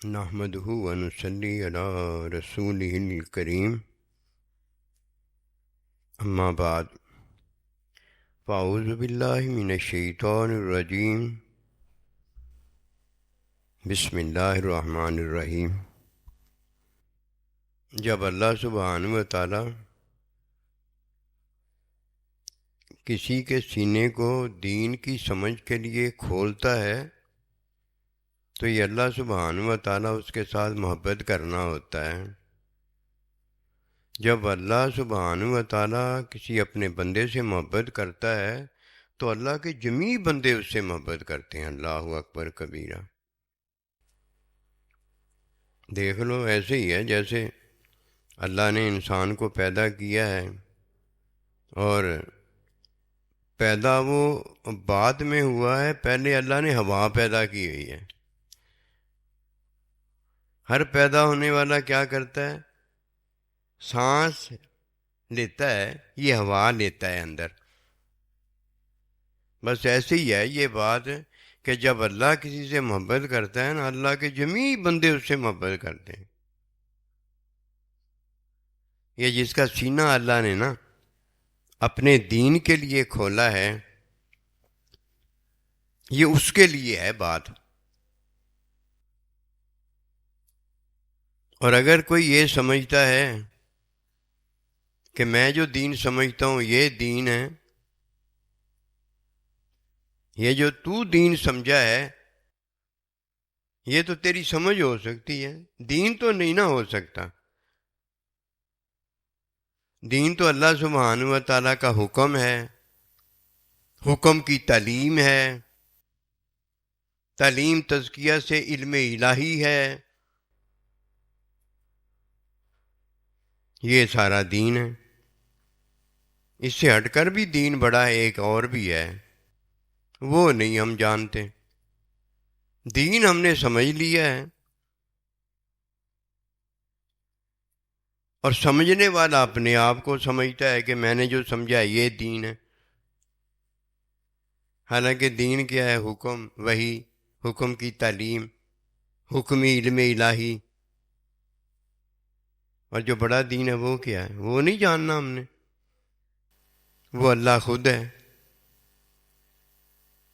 نحمدہ ونصلی علی رسولہ الکریم، اما بعد، فاعوذ باللہ من الشیطان الرجیم، بسم اللہ الرحمن الرحیم۔ جب اللہ سبحانہ و تعالی کسی کے سینے کو دین کی سمجھ کے لیے کھولتا ہے تو یہ اللہ سبحانہ و تعالی اس کے ساتھ محبت کرنا ہوتا ہے۔ جب اللہ سبحانہ و تعالی کسی اپنے بندے سے محبت کرتا ہے تو اللہ کے جمیع بندے اس سے محبت کرتے ہیں۔ اللہ اکبر کبیرہ۔ دیکھ لو، ایسے ہی ہے جیسے اللہ نے انسان کو پیدا کیا ہے، اور پیدا وہ بعد میں ہوا ہے، پہلے اللہ نے ہوا پیدا کی ہوئی ہے۔ ہر پیدا ہونے والا کیا کرتا ہے؟ سانس لیتا ہے، یہ ہوا لیتا ہے اندر۔ بس ایسے ہی ہے یہ بات کہ جب اللہ کسی سے محبت کرتا ہے نا، اللہ کے جمیع بندے اس سے محبت کرتے ہیں۔ یہ جس کا سینہ اللہ نے نا اپنے دین کے لیے کھولا ہے، یہ اس کے لیے ہے بات۔ اور اگر کوئی یہ سمجھتا ہے کہ میں جو دین سمجھتا ہوں یہ دین ہے، یہ جو تو دین سمجھا ہے یہ تو تیری سمجھ ہو سکتی ہے، دین تو نہیں نہ ہو سکتا۔ دین تو اللہ سبحانہ و تعالیٰ کا حکم ہے، حکم کی تعلیم ہے، تعلیم تزکیہ سے علم الہی ہے، یہ سارا دین ہے۔ اس سے ہٹ کر بھی دین بڑا ہے، ایک اور بھی ہے، وہ نہیں ہم جانتے۔ دین ہم نے سمجھ لیا ہے، اور سمجھنے والا اپنے آپ کو سمجھتا ہے کہ میں نے جو سمجھا یہ دین ہے۔ حالانکہ دین کیا ہے؟ حکم، وحی، حکم کی تعلیم، حکمی علم الہی۔ اور جو بڑا دین ہے وہ کیا ہے؟ وہ نہیں جاننا ہم نے، وہ اللہ خود ہے۔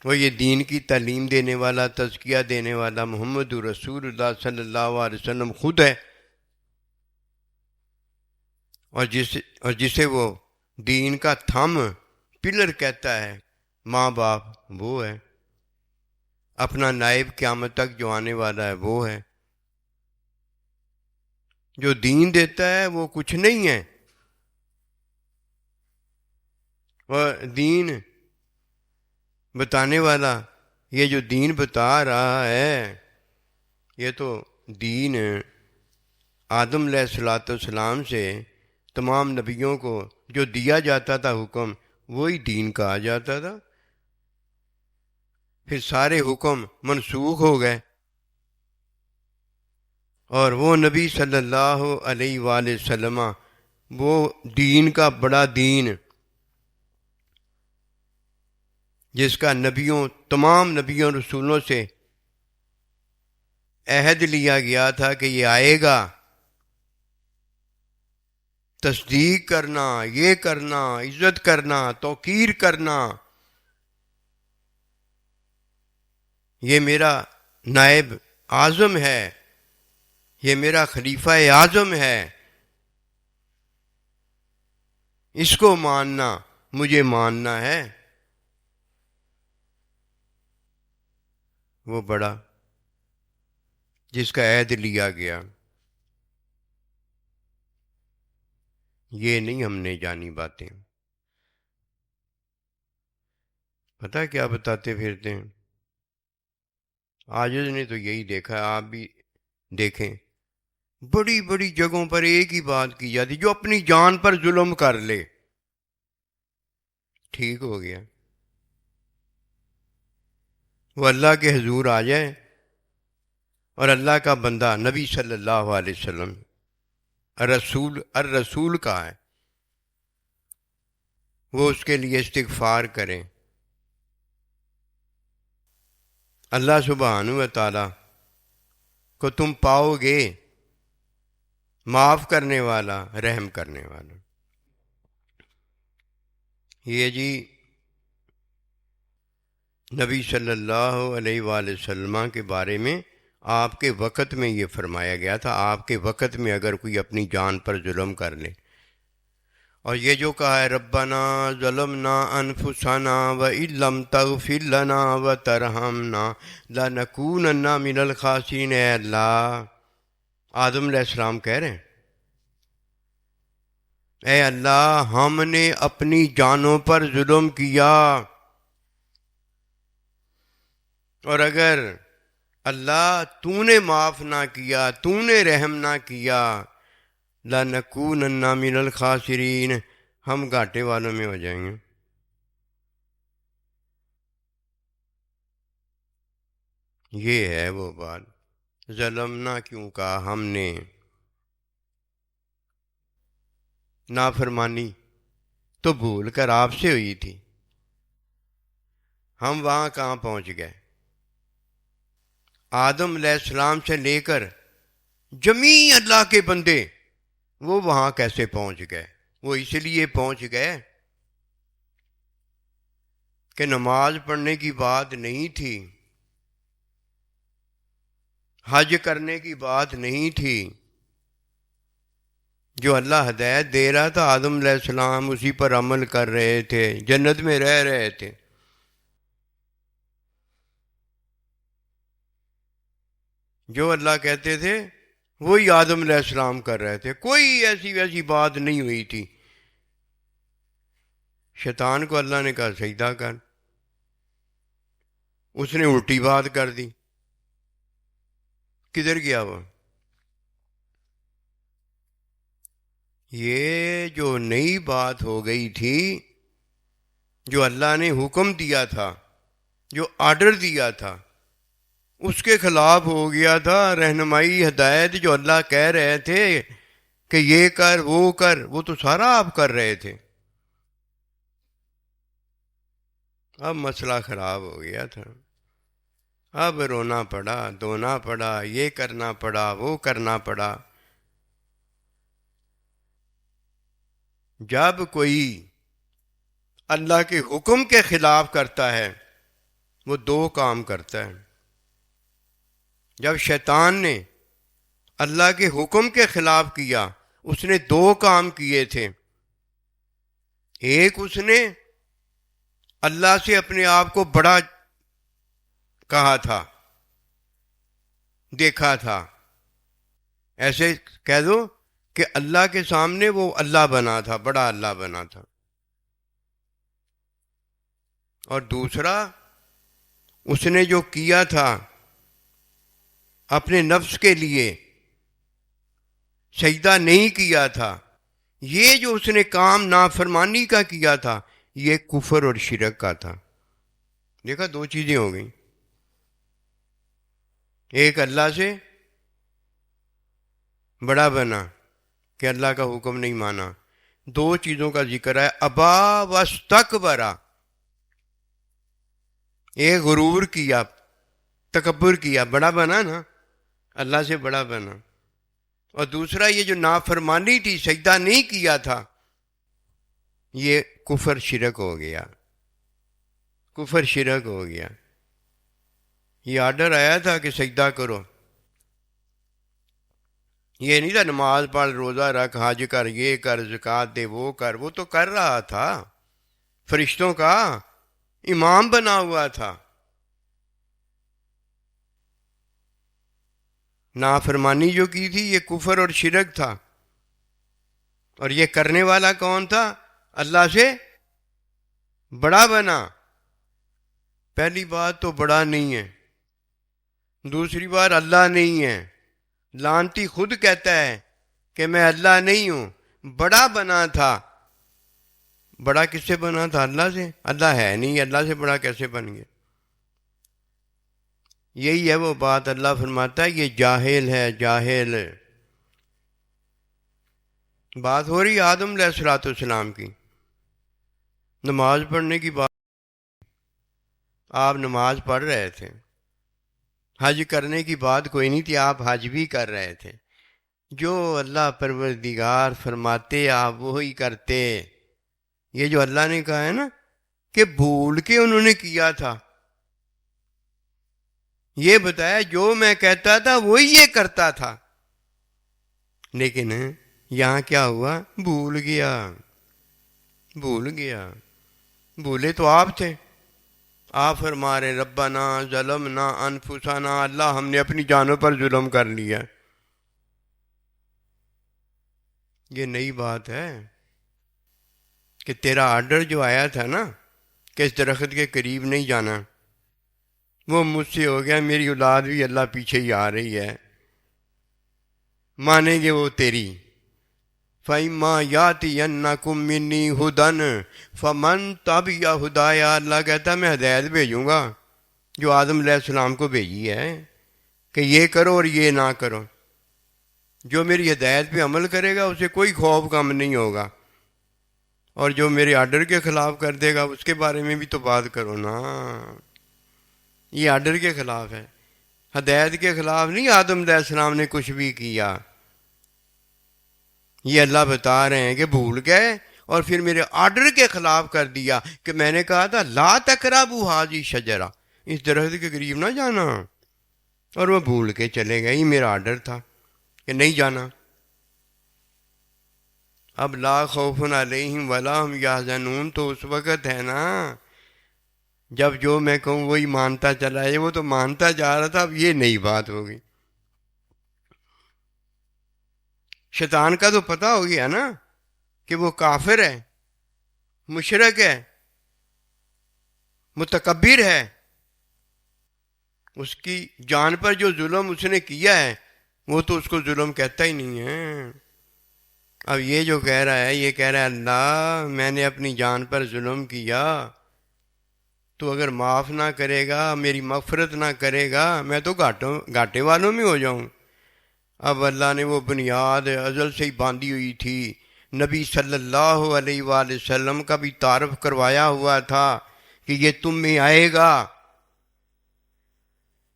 وہ یہ دین کی تعلیم دینے والا، تزکیہ دینے والا محمد رسول اللہ صلی اللہ علیہ وسلم خود ہے۔ اور جسے وہ دین کا تھم، پلر کہتا ہے، ماں باپ، وہ ہے۔ اپنا نائب قیامت تک جو آنے والا ہے وہ ہے۔ جو دین دیتا ہے وہ کچھ نہیں ہے، اور دین بتانے والا، یہ جو دین بتا رہا ہے یہ تو دین آدم علیہ الصلوۃ والسلام سے تمام نبیوں کو جو دیا جاتا تھا حکم، وہی دین کہا جاتا تھا۔ پھر سارے حکم منسوخ ہو گئے، اور وہ نبی صلی اللہ علیہ وآلہ وسلم، وہ دین کا بڑا دین جس کا تمام نبیوں رسولوں سے عہد لیا گیا تھا کہ یہ آئے گا، تصدیق کرنا، یہ کرنا، عزت کرنا، توقیر کرنا، یہ میرا نائب اعظم ہے، یہ میرا خلیفہ اعظم ہے، اس کو ماننا، مجھے ماننا ہے۔ وہ بڑا جس کا عہد لیا گیا، یہ نہیں ہم نے جانی باتیں۔ پتہ کیا بتاتے پھرتے ہیں؟ عاجز نے تو یہی دیکھا ہے، آپ بھی دیکھیں، بڑی بڑی جگہوں پر ایک ہی بات کی جاتی، جو اپنی جان پر ظلم کر لے ٹھیک ہو گیا، وہ اللہ کے حضور آ جائے، اور اللہ کا بندہ نبی صلی اللہ علیہ وسلم الرسول کا ہے، وہ اس کے لیے استغفار کریں، اللہ سبحانہ و تعالی کو تم پاؤ گے، معاف کرنے والا، رحم کرنے والا۔ یہ جی نبی صلی اللہ علیہ وآلہ وسلم کے بارے میں آپ کے وقت میں یہ فرمایا گیا تھا، آپ کے وقت میں اگر کوئی اپنی جان پر ظلم کر لے۔ اور یہ جو کہا ہے ربنا ظلمنا انفسنا وَإِن لَّمْ تَغْفِرْ لَنَا وَتَرْحَمْنَا لَنَكُونَنَّ مِنَ الْخَاسِرِينَ، اے اللہ، آدم علیہ السلام کہہ رہے ہیں اے اللہ ہم نے اپنی جانوں پر ظلم کیا، اور اگر اللہ تو نے معاف نہ کیا، تو نے رحم نہ کیا، لَنَكُونَنَّ مِنَ الْخَاسِرِينَ، ہم گھاٹے والوں میں ہو جائیں گے۔ یہ ہے وہ بات، ظلمنا کیوں کہا ہم نے؟ نافرمانی تو بھول کر آپ سے ہوئی تھی، ہم وہاں کہاں پہنچ گئے؟ آدم علیہ السلام سے لے کر جمیع اللہ کے بندے وہ وہاں کیسے پہنچ گئے؟ وہ اس لیے پہنچ گئے کہ نماز پڑھنے کی بات نہیں تھی، حج کرنے کی بات نہیں تھی، جو اللہ ہدایت دے رہا تھا آدم علیہ السلام اسی پر عمل کر رہے تھے، جنت میں رہ رہے تھے۔ جو اللہ کہتے تھے وہی آدم علیہ السلام کر رہے تھے، کوئی ایسی ویسی بات نہیں ہوئی تھی۔ شیطان کو اللہ نے کہا سجدہ کر، اس نے الٹی بات کر دی، کدھر گیا وہ؟ یہ جو نئی بات ہو گئی تھی، جو اللہ نے حکم دیا تھا، جو آرڈر دیا تھا، اس کے خلاف ہو گیا تھا۔ رہنمائی ہدایت جو اللہ کہہ رہے تھے کہ یہ کر وہ تو سارا آپ کر رہے تھے، اب مسئلہ خراب ہو گیا تھا، اب رونا پڑا، دھونا پڑا، یہ کرنا پڑا، وہ کرنا پڑا۔ جب کوئی اللہ کے حکم کے خلاف کرتا ہے وہ دو کام کرتا ہے۔ جب شیطان نے اللہ کے حکم کے خلاف کیا، اس نے دو کام کیے تھے۔ ایک، اس نے اللہ سے اپنے آپ کو بڑا کہا تھا، دیکھا تھا، ایسے کہہ دو کہ اللہ کے سامنے وہ اللہ بنا تھا، بڑا اللہ بنا تھا۔ اور دوسرا، اس نے جو کیا تھا اپنے نفس کے لیے، سجدہ نہیں کیا تھا، یہ جو اس نے کام نافرمانی کا کیا تھا، یہ کفر اور شرک کا تھا۔ دیکھا، دو چیزیں ہو گئیں، ایک اللہ سے بڑا بنا کہ اللہ کا حکم نہیں مانا، دو چیزوں کا ذکر ہے، ابا واستکبرا، ایک غرور کیا، تکبر کیا، بڑا بنا نا، اللہ سے بڑا بنا، اور دوسرا یہ جو نافرمانی تھی، سجدہ نہیں کیا تھا، یہ کفر شرک ہو گیا، کفر شرک ہو گیا۔ یہ آرڈر آیا تھا کہ سجدہ کرو، یہ نہیں تھا نماز پڑھ، روزہ رکھ، حج کر، یہ کر، زکوٰۃ دے، وہ کر، وہ تو کر رہا تھا، فرشتوں کا امام بنا ہوا تھا۔ نافرمانی جو کی تھی یہ کفر اور شرک تھا، اور یہ کرنے والا کون تھا؟ اللہ سے بڑا بنا۔ پہلی بات تو بڑا نہیں ہے، دوسری بات اللہ نہیں ہے، لعنتی خود کہتا ہے کہ میں اللہ نہیں ہوں، بڑا بنا تھا۔ بڑا کس سے بنا تھا؟ اللہ سے، اللہ ہے نہیں، اللہ سے بڑا کیسے بن گیا؟ یہی ہے وہ بات، اللہ فرماتا ہے یہ جاہل ہے، جاہل۔ بات ہو رہی آدم علیہ السلام کی، نماز پڑھنے کی بات، آپ نماز پڑھ رہے تھے، حج کرنے کی بات کوئی نہیں تھی، آپ حج بھی کر رہے تھے، جو اللہ پروردگار فرماتے آپ وہی کرتے۔ یہ جو اللہ نے کہا ہے نا کہ بھول کے انہوں نے کیا تھا، یہ بتایا جو میں کہتا تھا وہی یہ کرتا تھا، لیکن یہاں کیا ہوا؟ بھول گیا، بھول گیا۔ بھولے تو آپ تھے، آپ فرما رہے ربنا ظلمنا انفسنا، اللہ ہم نے اپنی جانوں پر ظلم کر لیا۔ یہ نئی بات ہے کہ تیرا آرڈر جو آیا تھا نا کہ اس درخت کے قریب نہیں جانا، وہ مجھ سے ہو گیا، میری اولاد بھی اللہ پیچھے ہی آ رہی ہے، مانیں گے وہ تیری۔ فَإِمَّا يَأْتِيَنَّكُم مِّنِّي هُدًى فَمَن تَبِعَ هُدَايَ، اللہ کہتا ہے میں ہدایت بھیجوں گا جو آدم علیہ السلام کو بھیجی ہے کہ یہ کرو اور یہ نہ کرو۔ جو میری ہدایت پہ عمل کرے گا اسے کوئی خوف غم نہیں ہوگا، اور جو میرے آرڈر کے خلاف کر دے گا اس کے بارے میں بھی تو بات کرو نا۔ یہ آرڈر کے خلاف ہے، ہدایت کے خلاف نہیں آدم علیہ السلام نے کچھ بھی کیا۔ یہ اللہ بتا رہے ہیں کہ بھول گئے اور پھر میرے آرڈر کے خلاف کر دیا کہ میں نے کہا تھا لا تقربوا هذه الشجرہ، اس درخت کے قریب نہ جانا، اور وہ بھول کے چلے گئے۔ یہ میرا آرڈر تھا کہ نہیں جانا۔ اب لا خوف علیہم ولا هم یحزنون تو اس وقت ہے نا جب جو میں کہوں وہی مانتا چلا ہے، وہ تو مانتا جا رہا تھا، اب یہ نئی بات ہوگی۔ شیطان کا تو پتہ ہو گیا نا کہ وہ کافر ہے، مشرک ہے، متکبر ہے، اس کی جان پر جو ظلم اس نے کیا ہے وہ تو اس کو ظلم کہتا ہی نہیں ہے۔ اب یہ جو کہہ رہا ہے، یہ کہہ رہا ہے اللہ میں نے اپنی جان پر ظلم کیا، تو اگر معاف نہ کرے گا، میری مغفرت نہ کرے گا، میں تو گھاٹے والوں میں ہو جاؤں۔ اب اللہ نے وہ بنیاد ازل سے ہی باندھی ہوئی تھی، نبی صلی اللہ علیہ وآلہ وسلم کا بھی تعارف کروایا ہوا تھا کہ یہ تم میں آئے گا،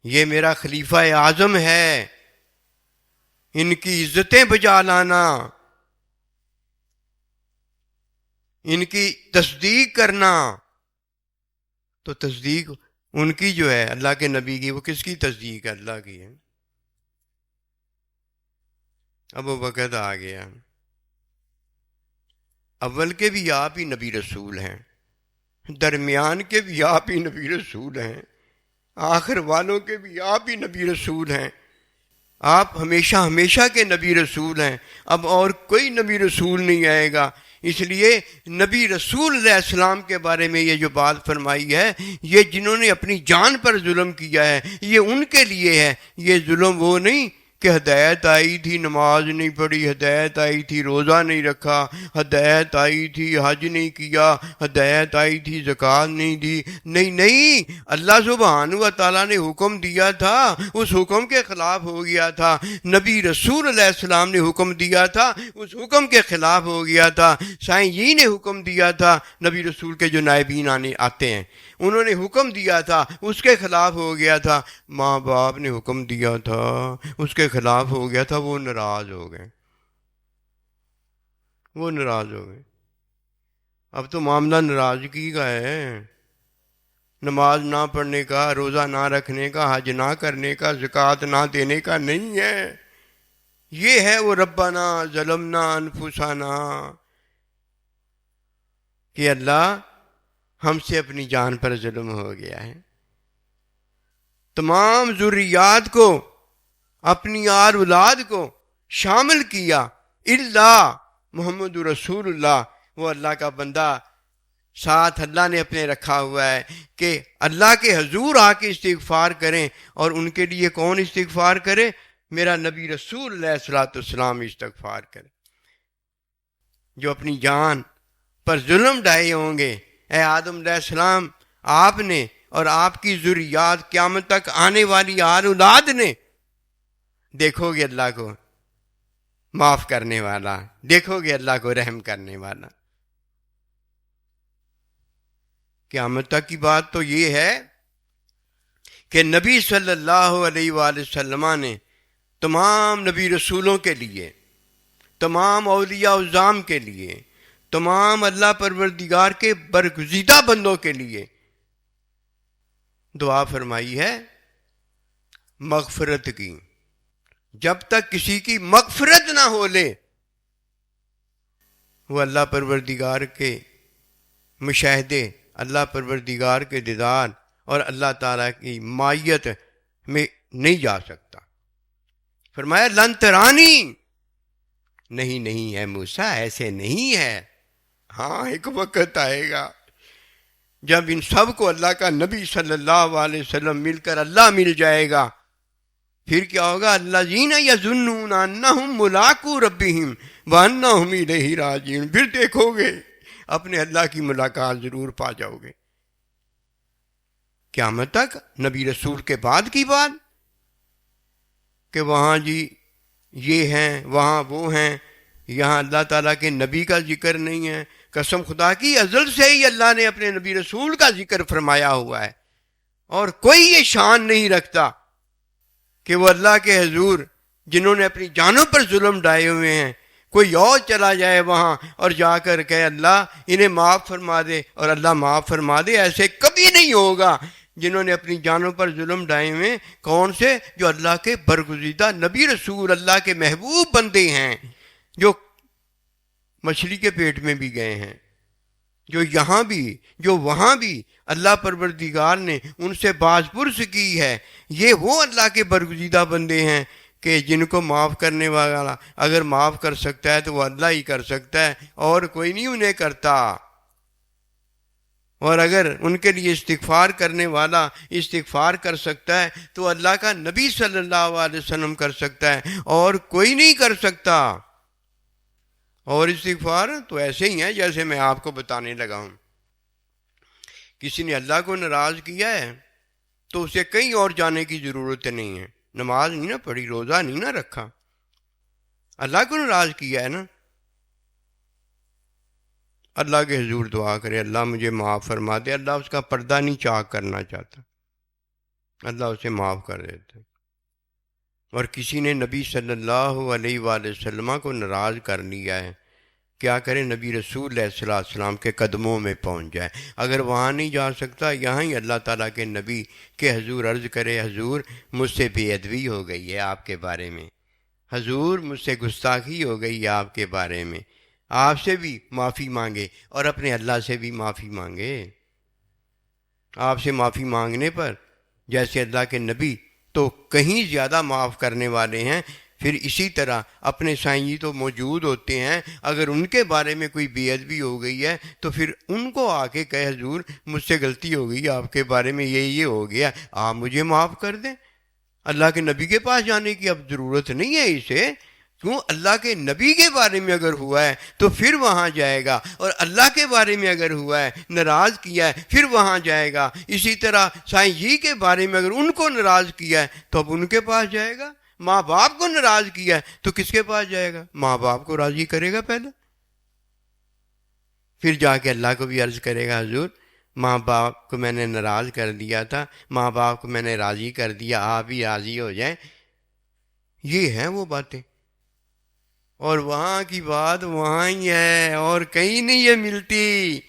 یہ میرا خلیفہ اعظم ہے، ان کی عزتیں بجا لانا، ان کی تصدیق کرنا۔ تو تصدیق ان کی جو ہے اللہ کے نبی کی، وہ کس کی تصدیق ہے؟ اللہ کی ہے۔ اب وہ وقت آ گیا، اول کے بھی آپ ہی نبی رسول ہیں، درمیان کے بھی آپ ہی نبی رسول ہیں، آخر والوں کے بھی آپ ہی نبی رسول ہیں، آپ ہمیشہ ہمیشہ کے نبی رسول ہیں، اب اور کوئی نبی رسول نہیں آئے گا۔ اس لیے نبی رسول علیہ السلام کے بارے میں یہ جو بات فرمائی ہے، یہ جنہوں نے اپنی جان پر ظلم کیا ہے یہ ان کے لیے ہے، یہ ظلم وہ نہیں کہ ہدایت آئی تھی نماز نہیں پڑھی، ہدایت آئی تھی روزہ نہیں رکھا، ہدایت آئی تھی حج نہیں کیا، ہدایت آئی تھی زکوٰۃ نہیں دی۔ نہیں نہیں، اللہ سبحانہ و تعالیٰ نے حکم دیا تھا، اس حکم کے خلاف ہو گیا تھا۔ نبی رسول علیہ السلام نے حکم دیا تھا، اس حکم کے خلاف ہو گیا تھا۔ سائیں جی نے حکم دیا تھا، نبی رسول کے جو نائبین آتے ہیں انہوں نے حکم دیا تھا، اس کے خلاف ہو گیا تھا۔ ماں باپ نے حکم دیا تھا، اس کے خلاف ہو گیا تھا، وہ ناراض ہو گئے، وہ ناراض ہو گئے۔ اب تو معاملہ ناراضگی کا ہے، نماز نہ پڑھنے کا، روزہ نہ رکھنے کا، حج نہ کرنے کا، زکوٰۃ نہ دینے کا نہیں ہے، یہ ہے وہ ربنا ظلمنا انفسنا کہ اللہ ہم سے اپنی جان پر ظلم ہو گیا ہے۔ تمام ذریات کو، اپنی آل اولاد کو شامل کیا، اللہ محمد رسول اللہ، وہ اللہ کا بندہ ساتھ اللہ نے اپنے رکھا ہوا ہے کہ اللہ کے حضور آ کے استغفار کریں، اور ان کے لیے کون استغفار کرے؟ میرا نبی رسول علیہ الصلوۃ والسلام استغفار کرے۔ جو اپنی جان پر ظلم ڈھائے ہوں گے، اے آدم علیہ السلام آپ نے اور آپ کی ذریات قیامت تک آنے والی آل اولاد نے، دیکھو گے اللہ کو معاف کرنے والا، دیکھو گے اللہ کو رحم کرنے والا۔ قیامت تک کی بات تو یہ ہے کہ نبی صلی اللہ علیہ وآلہ وسلم نے تمام نبی رسولوں کے لیے، تمام اولیاء اعظام کے لیے، تمام اللہ پروردگار کے برگزیدہ بندوں کے لیے دعا فرمائی ہے مغفرت کی۔ جب تک کسی کی مغفرت نہ ہو لے وہ اللہ پروردگار کے مشاہدے، اللہ پروردگار کے دیدار اور اللہ تعالیٰ کی معیت میں نہیں جا سکتا۔ فرمایا لن ترانی، نہیں ہے موسیٰ، ایسے نہیں ہے۔ ہاں ایک وقت آئے گا جب ان سب کو اللہ کا نبی صلی اللہ علیہ وسلم مل کر اللہ مل جائے گا، پھر کیا ہوگا؟ الذین یظنون انہم ملاقو ربہم وانہم الیہ راجعون، پھر دیکھو گے اپنے اللہ کی ملاقات ضرور پا جاؤ گے۔ قیامت تک نبی رسول کے بعد کی بات کہ وہاں جی یہ ہیں، وہاں وہ ہیں، یہاں اللہ تعالیٰ کے نبی کا ذکر نہیں ہے۔ قسم خدا کی ازل سے ہی اللہ نے اپنے نبی رسول کا ذکر فرمایا ہوا ہے، اور کوئی یہ شان نہیں رکھتا کہ وہ اللہ کے حضور جنہوں نے اپنی جانوں پر ظلم ڈھائے ہوئے ہیں، کوئی اور چلا جائے وہاں اور جا کر کہے اللہ انہیں معاف فرما دے اور اللہ معاف فرما دے۔ ایسے کبھی نہیں ہوگا۔ جنہوں نے اپنی جانوں پر ظلم ڈھائے ہوئے، کون سے؟ جو اللہ کے برگزیدہ نبی رسول، اللہ کے محبوب بندے ہیں، جو مچھلی کے پیٹ میں بھی گئے ہیں، جو یہاں بھی جو وہاں بھی اللہ پروردگار نے ان سے باز پرس کی ہے۔ یہ وہ اللہ کے برگزیدہ بندے ہیں کہ جن کو معاف کرنے والا اگر معاف کر سکتا ہے تو وہ اللہ ہی کر سکتا ہے، اور کوئی نہیں انہیں کرتا۔ اور اگر ان کے لیے استغفار کرنے والا استغفار کر سکتا ہے تو اللہ کا نبی صلی اللہ علیہ وسلم کر سکتا ہے، اور کوئی نہیں کر سکتا۔ اور استغفار تو ایسے ہی ہے جیسے میں آپ کو بتانے لگا ہوں۔ کسی نے اللہ کو ناراض کیا ہے تو اسے کہیں اور جانے کی ضرورت نہیں ہے۔ نماز نہیں نہ پڑھی، روزہ نہیں نہ رکھا، اللہ کو ناراض کیا ہے نا، اللہ کے حضور دعا کرے اللہ مجھے معاف فرما دے۔ اللہ اس کا پردہ نہیں چاک کرنا چاہتا، اللہ اسے معاف کر دیتا۔ اور کسی نے نبی صلی اللہ علیہ وآلہ وسلم کو ناراض کر لیا ہے، کیا کرے؟ نبی رسول علیہ السلام کے قدموں میں پہنچ جائے۔ اگر وہاں نہیں جا سکتا، یہاں ہی اللہ تعالیٰ کے نبی کے حضور عرض کرے حضور مجھ سے بے ادبی ہو گئی ہے آپ کے بارے میں، حضور مجھ سے گستاخی ہو گئی ہے آپ کے بارے میں، آپ سے بھی معافی مانگے اور اپنے اللہ سے بھی معافی مانگے۔ آپ سے معافی مانگنے پر جیسے اللہ کے نبی تو کہیں زیادہ معاف کرنے والے ہیں، پھر اسی طرح اپنے سائیں جی تو موجود ہوتے ہیں، اگر ان کے بارے میں کوئی بے ادبی ہو گئی ہے تو پھر ان کو آ کے کہے حضور مجھ سے غلطی ہو گئی، آپ کے بارے میں یہ ہو گیا، آپ مجھے معاف کر دیں۔ اللہ کے نبی کے پاس جانے کی اب ضرورت نہیں ہے اسے، کیوں؟ اللہ کے نبی کے بارے میں اگر ہوا ہے تو پھر وہاں جائے گا، اور اللہ کے بارے میں اگر ہوا ہے ناراض کیا ہے پھر وہاں جائے گا۔ اسی طرح سائیں جی کے بارے میں اگر ان کو ناراض کیا ہے تو اب ان کے پاس جائے گا۔ ماں باپ کو ناراض کیا ہے تو کس کے پاس جائے گا؟ ماں باپ کو راضی کرے گا پہلے، پھر جا کے اللہ کو بھی عرض کرے گا حضور ماں باپ کو میں نے ناراض کر دیا تھا، ماں باپ کو میں نے راضی کر دیا، آپ بھی راضی ہو جائیں۔ یہ ہیں وہ باتیں، اور وہاں کی بات وہاں ہی ہے اور کہیں نہیں یہ ملتی۔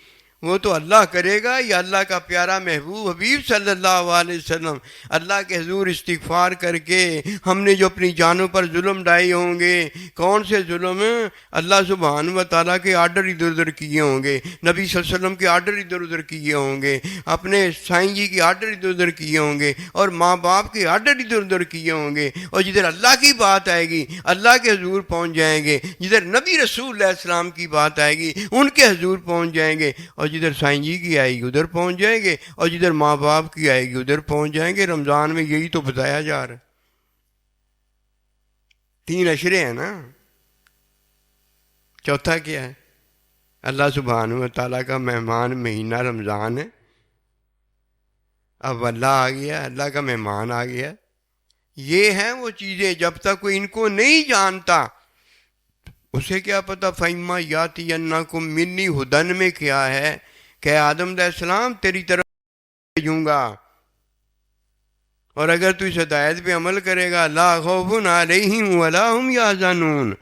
وہ تو اللہ کرے گا، یا اللہ کا پیارا محبوب حبیب صلی اللہ علیہ وسلم اللہ کے حضور استغفار کر کے ہم نے جو اپنی جانوں پر ظلم ڈھائے ہوں گے، کون سے ظلم؟ اللہ سبحانہ و تعالیٰ کے آرڈر ادھر ادھر کیے ہوں گے، نبی صلی اللہ علیہ وسلم کے آرڈر ادھر ادھر کیے ہوں گے، اپنے سائیں جی کے آرڈر ادھر ادھر کیے ہوں گے، اور ماں باپ کے آرڈر ادھر ادھر کیے ہوں گے، اور جدھر اللہ کی بات آئے گی اللہ کے حضور پہنچ جائیں گے، جدھر نبی رسول علیہ السلام کی بات آئے گی ان کے حضور پہنچ جائیں گے، اور جدھر سائیں جی کی آئے گی ادھر پہنچ جائیں گے، اور جدھر ماں باپ کی آئے گی ادھر پہنچ جائیں گے۔ رمضان میں یہی تو بتایا جا رہا ہے، 3 عشرے ہیں نا، چوتھا کیا ہے؟ اللہ سبحانہ و تعالیٰ کا مہمان مہینہ رمضان ہے۔ اب اللہ آ گیا، اللہ کا مہمان آ گیا۔ یہ ہیں وہ چیزیں جب تک کوئی ان کو نہیں جانتا اسے کیا پتا۔ فَإِمَّا يَأْتِيَنَّكُم مِّنِّي ہدن میں کیا ہے کہ آدم علیہ السلام تیری طرف بھیجوں گا، اور اگر تو اس ہدایت پہ عمل کرے گا، لا خوف علیہم ولا ہم یحزنون،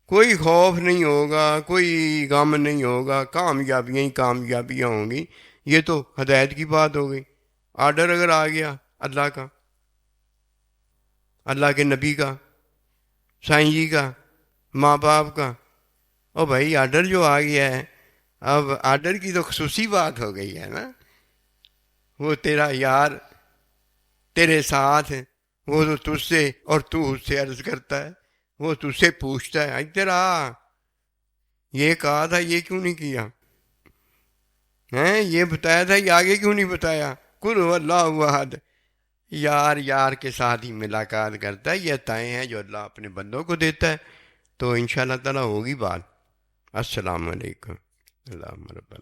کوئی خوف نہیں ہوگا، کوئی غم نہیں ہوگا، کامیابیاں ہی کامیابیاں ہوں گی۔ یہ تو ہدایت کی بات ہو گئی۔ آرڈر اگر آ گیا اللہ کا، اللہ کے نبی کا، سائیں جی کا، ماں باپ کا، او بھائی آرڈر جو آ گیا ہے، اب آرڈر کی تو خصوصی بات ہو گئی ہے نا۔ وہ تیرا یار تیرے ساتھ ہے، وہ تو تجھ سے اور تو اس سے عرض کرتا ہے، وہ تجھ سے پوچھتا ہے ادھر آ، یہ کہا تھا یہ کیوں نہیں کیا ہیں، یہ بتایا تھا یہ آگے کیوں نہیں بتایا، قل هو اللہ احد۔ یار یار کے ساتھ ہی ملاقات کرتا ہے۔ یہ عطائیں ہیں جو اللہ اپنے بندوں کو دیتا ہے۔ تو انشاءاللہ تعالیٰ ہوگی بات۔ السلام علیکم۔ اللہ رب